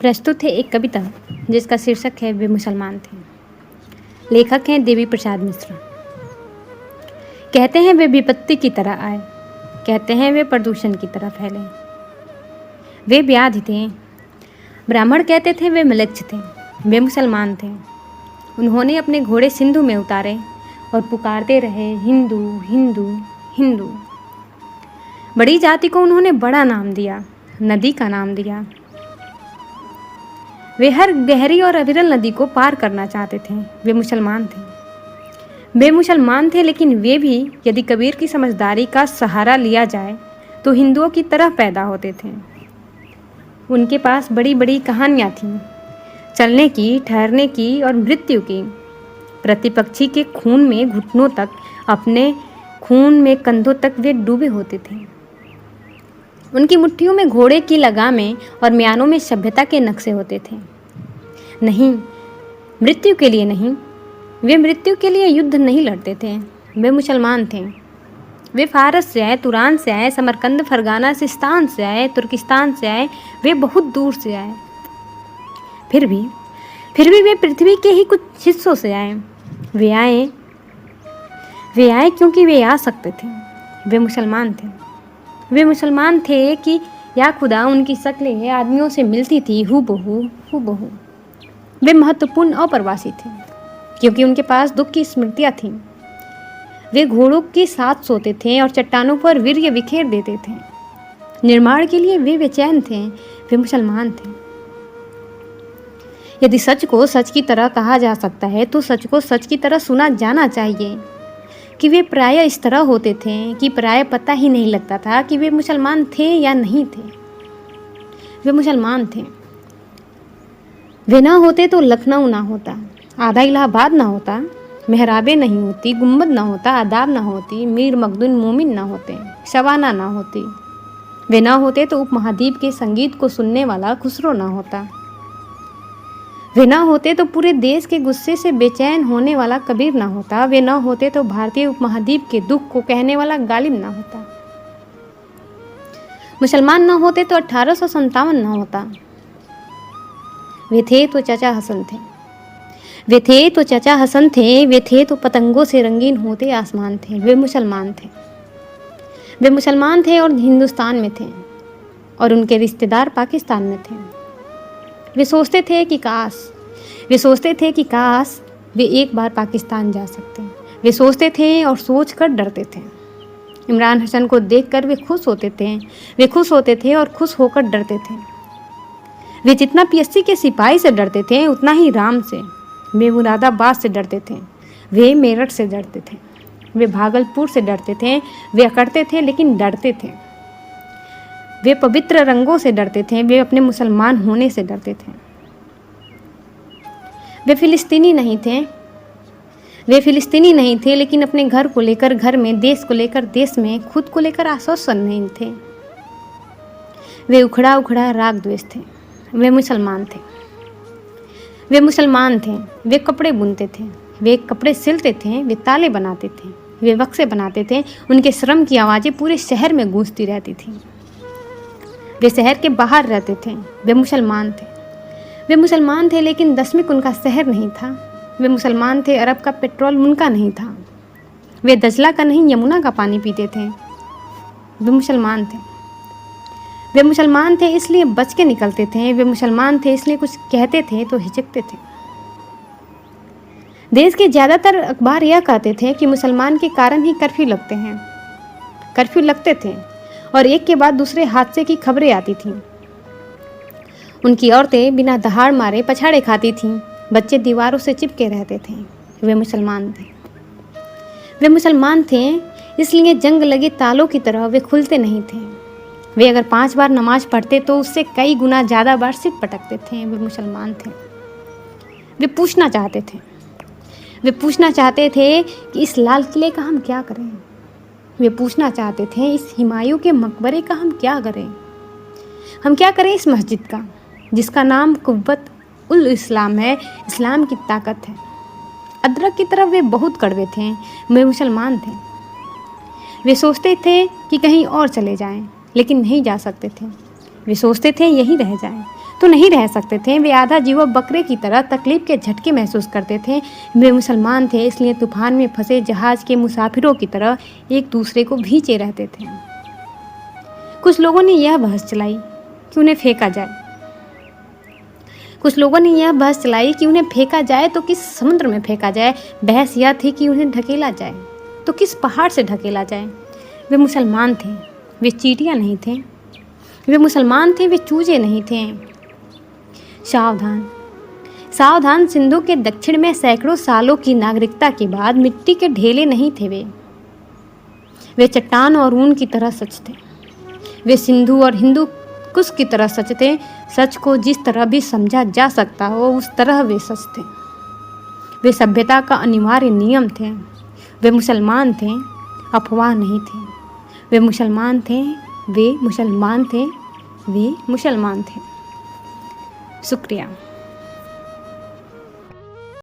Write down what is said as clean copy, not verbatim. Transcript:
प्रस्तुत है एक कविता जिसका शीर्षक है वे मुसलमान थे। लेखक हैं देवी प्रसाद मिश्र। कहते हैं वे विपत्ति की तरह आए, कहते हैं वे प्रदूषण की तरह फैले। वे व्याधि थे, ब्राह्मण कहते थे वे म्लेच्छ थे। वे मुसलमान थे। उन्होंने अपने घोड़े सिंधु में उतारे और पुकारते रहे हिंदू हिंदू हिंदू। बड़ी जाति को उन्होंने बड़ा नाम दिया, नदी का नाम दिया। वे हर गहरी और अविरल नदी को पार करना चाहते थे। वे मुसलमान थे। वे मुसलमान थे, लेकिन वे भी यदि कबीर की समझदारी का सहारा लिया जाए तो हिंदुओं की तरह पैदा होते थे। उनके पास बड़ी बड़ी कहानियाँ थीं, चलने की, ठहरने की और मृत्यु की। प्रतिपक्षी के खून में घुटनों तक, अपने खून में कंधों तक वे डूबे होते थे। उनकी मुट्ठियों में घोड़े की लगामें और म्यानों में सभ्यता के नक्शे होते थे। नहीं, मृत्यु के लिए नहीं। वे मृत्यु के लिए युद्ध नहीं लड़ते थे। वे मुसलमान थे। वे फारस से आए, तुरान से आए, समरकंद, फरगाना, सिस्तान से आए, तुर्किस्तान से आए। वे बहुत दूर से आए। फिर भी वे पृथ्वी के ही कुछ हिस्सों से आए। वे आए क्योंकि वे आ सकते थे। वे मुसलमान थे। वे मुसलमान थे कि या खुदा उनकी शक्लें आदमियों से मिलती थी हूबहू हूबहू। वे महत्वपूर्ण अप्रवासी थे क्योंकि उनके पास दुख की स्मृतियाँ थीं। वे घोड़ों के साथ सोते थे और चट्टानों पर वीर्य बिखेर देते थे। निर्माण के लिए वे बेचैन थे। वे मुसलमान थे। यदि सच को सच की तरह कहा जा सकता है तो सच को सच की तरह सुना जाना चाहिए कि वे प्राय इस तरह होते थे कि प्राय पता ही नहीं लगता था कि वे मुसलमान थे या नहीं थे। वे मुसलमान थे। वे ना होते तो लखनऊ ना होता, आधा इलाहाबाद ना होता, मेहराबें नहीं होती, गुम्बद ना होता, आदाब ना होती, मीर मखदूम मोमिन ना होते, शबाना ना होती। वे ना होते तो उपमहाद्वीप के संगीत को सुनने वाला खुसरो ना होता। वे ना होते तो पूरे देश के गुस्से से बेचैन होने वाला कबीर ना होता। वे ना होते तो भारतीय उपमहाद्वीप के दुख को कहने वाला गालिब ना होता। मुसलमान ना होते तो 1857 ना होता। वे थे तो चाचा हसन थे। वे थे तो चाचा हसन थे। वे थे तो पतंगों से रंगीन होते आसमान थे। वे मुसलमान थे। वे मुसलमान थे और हिंदुस्तान में थे और उनके रिश्तेदार पाकिस्तान में थे। वे सोचते थे कि काश वे एक बार पाकिस्तान जा सकते। वे सोचते थे और सोचकर डरते थे। इमरान हसन को देखकर वे खुश होते थे। वे खुश होते थे और खुश होकर डरते थे। वे जितना पीएससी के सिपाही से डरते थे उतना ही राम से, वे मुरादाबाद से डरते थे, वे मेरठ से डरते थे, वे भागलपुर से डरते थे। वे अकड़ते थे लेकिन डरते थे। वे पवित्र रंगों से डरते थे। वे अपने मुसलमान होने से डरते थे। वे फिलिस्तीनी नहीं थे लेकिन अपने घर को लेकर घर में, देश को लेकर देश में, खुद को लेकर आश्वस्त नहीं थे। वे उखड़ा उखड़ा राग द्वेष थे। वे मुसलमान थे। वे मुसलमान थे। वे कपड़े बुनते थे। वे कपड़े सिलते थे। वे ताले बनाते थे। वे बक्से बनाते थे। उनके श्रम की आवाज़ें पूरे शहर में गूंजती रहती थी। वे शहर के बाहर रहते थे। वे मुसलमान थे। वे मुसलमान थे लेकिन दशमिक उनका शहर नहीं था। वे मुसलमान थे, अरब का पेट्रोल उनका नहीं था। वे दजला का नहीं, यमुना का पानी पीते थे। वे मुसलमान थे। वे मुसलमान थे इसलिए बच के निकलते थे। वे मुसलमान थे इसलिए कुछ कहते थे तो हिचकते थे। देश के ज़्यादातर अखबार यह कहते थे कि मुसलमान के कारण ही कर्फ्यू लगते हैं। कर्फ्यू लगते थे और एक के बाद दूसरे हादसे की खबरें आती थीं। उनकी औरतें बिना दहाड़ मारे पछाड़े खाती थीं। बच्चे दीवारों से चिपके रहते थे। वे मुसलमान थे। वे मुसलमान थे इसलिए जंग लगे तालों की तरह वे खुलते नहीं थे। वे अगर 5 बार नमाज पढ़ते तो उससे कई गुना ज़्यादा बार सिर पटकते थे। वे मुसलमान थे। वे पूछना चाहते थे। वे पूछना चाहते थे कि इस लाल किले का हम क्या करें। वे पूछना चाहते थे इस हुमायूं के मकबरे का हम क्या करें। हम क्या करें इस मस्जिद का जिसका नाम कुव्वत उल इस्लाम है, इस्लाम की ताकत है। अदरक की तरफ वे बहुत कड़वे थे। वे मुसलमान थे। वे सोचते थे कि कहीं और चले जाएं, लेकिन नहीं जा सकते थे वे सोचते थे यहीं रह जाएं, तो नहीं रह सकते थे। वे आधा जीवा बकरे की तरह तकलीफ के झटके महसूस करते थे। वे मुसलमान थे, इसलिए तूफान में फंसे जहाज के मुसाफिरों की तरह एक दूसरे को भींचे रहते थे। कुछ लोगों ने यह बहस चलाई कि उन्हें फेंका जाए। उन्हें फेंका जाए तो किस समुद्र में फेंका जाए। बहस यह थी कि उन्हें ढकेला जाए तो किस पहाड़ से ढकेला जाए। वे मुसलमान थे, वे चींटियां नहीं थे। वे मुसलमान थे, वे चूजे नहीं थे। सावधान, सावधान। सिंधु के दक्षिण में सैकड़ों सालों की नागरिकता के बाद मिट्टी के ढेले नहीं थे। वे चट्टान और ऊन की तरह सच थे। वे सिंधु और हिंदू कुश की तरह सच थे। सच को जिस तरह भी समझा जा सकता हो उस तरह वे सच थे। वे सभ्यता का अनिवार्य नियम थे। वे मुसलमान थे, अफवाह नहीं थे। वे मुसलमान थे, वे मुसलमान थे, वे मुसलमान थे। शुक्रिया।